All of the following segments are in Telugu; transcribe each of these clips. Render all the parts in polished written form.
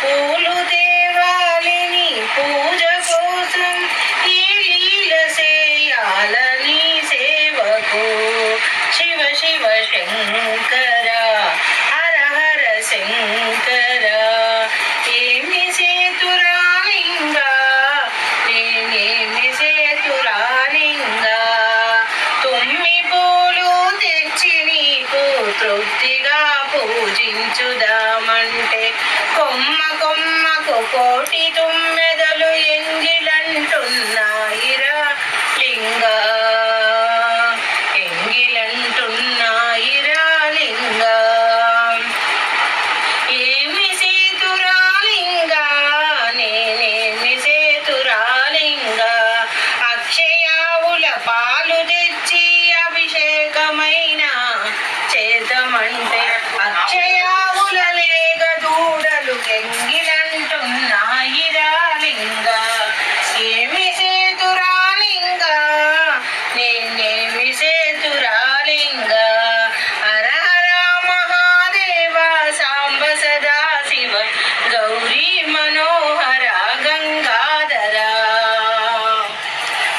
పూలు దేవాలిని పూజ కోసం ఈ లీల చేయాలని సేవకు శివ శివ శంకర హర హర శంకర ఏమి సేతురాలింగా నేనేమి సేతురాలింగా తుమ్మి పూలు తెచ్చి నీకు తృప్తిగా పూజించుదామంటే కొమ్మ కొమ్మకు కోటి తుమ్మెదలు ఎంగిలంటున్నాయిరా లింగా ఎంగిలంటున్నాయిరా లింగా ఏమి సేతురాలింగా నేనేమి సేతురాలింగా అక్షయావుల పాలు తెచ్చి అభిషేకమైన చేతమంటే అక్షయావుల లేక దూడలు ఎంగిలంటున్నాయిరా లింగా ఏమి సేతురాలింగా నేనేమి సేతురాలింగా హర హర మహాదేవ సాంబ సదా శివ గౌరీ మనోహర గంగాధర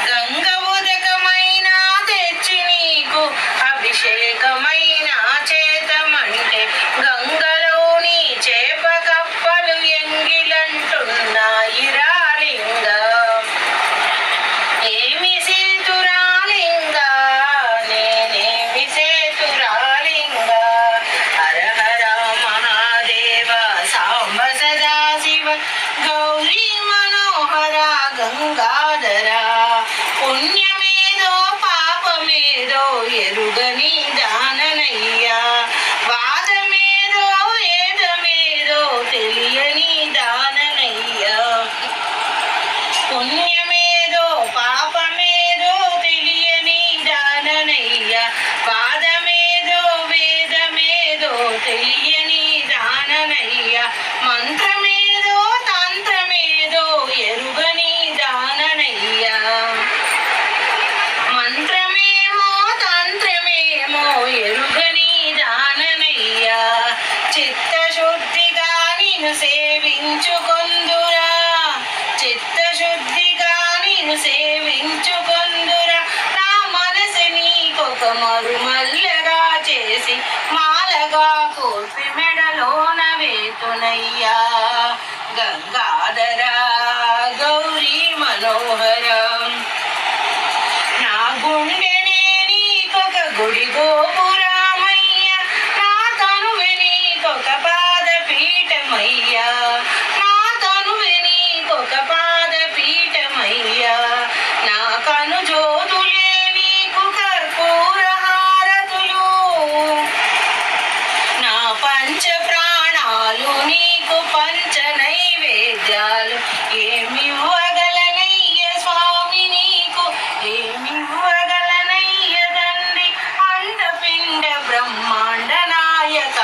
గంగ ఉదకమైన తెచ్చి నీకు అభిషేకమైన చేతమంటే గంగలోని చేప కప్పలు ఎంగిలంటున్నాయిరా లింగా ఏమి సేతురాలింగా నేనేమి సేతురాలింగా హర హర మహాదేవ సాంబ సదా శివ గౌరీ మనోహర గంగాధర పుణ్యమేదో పాపమేదో ఎరుగని దాననయ్యా వాదమేదో వేదమేదో తెలియని దాననయ్యా పుణ్యమేదో పాపమేదో తెలియని దాననయ్యా వాదమేదో వేదమేదో తెలియని దాననయ్యా మంత్రమేదో తంత్రమేదో ఎరుగని దాననయ్యా మంత్రమేమో తంత్రమేమో ఎరుగని దాననయ్యా చిత్తశుద్ధిగా నిన్ను సేవించుకొందురా చిత్తశుద్ధిగా నిన్ను సేవించుకొందురా నా మనసు నీకొక మరుమల్లగా చేసి మాలగా కోసి మెడలోన వేతునయ్యా గంగాధర గౌరీ మనోహరం నా గుండెనే నీకొక గుడి గోపురమయ్య నా తనువే నీకొక పాదపీఠమయ్యా నా తనువే నీకొక పాదపీఠమయ్యా నా కను జ్యోతులే నీకు కర్పూర హారతులు నా పంచ ప్రాణాలు నీకు పంచ నైవేద్యాలు ఏమివ్వగలనయ్య స్వామి నీకు ఏమివ్వగలనయ్య తండ్రి అండపిండ బ్రహ్మాండ నాయక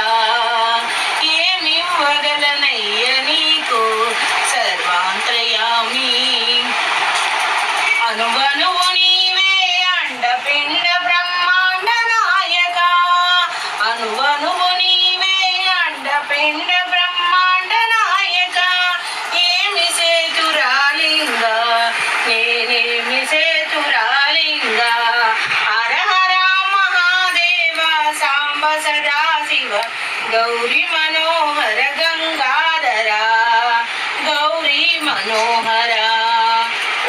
ఏమివ్వగలనయ్య నీకు సర్వాంతర్యామి అనువనువు నీవే అండపిండ బ్రహ్మాండ నాయక అనువనువు నీవే అండపిండ బ్రహ్మాండ నాయక ఏమి సేతురాలింగా నేనేమి సేతురాలింగా హర హర మహాదేవ సాంబ సదా శివ గౌరీ మనోహర గంగాధర గౌరీ మనోహర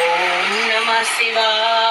ఓం నమ శివాయ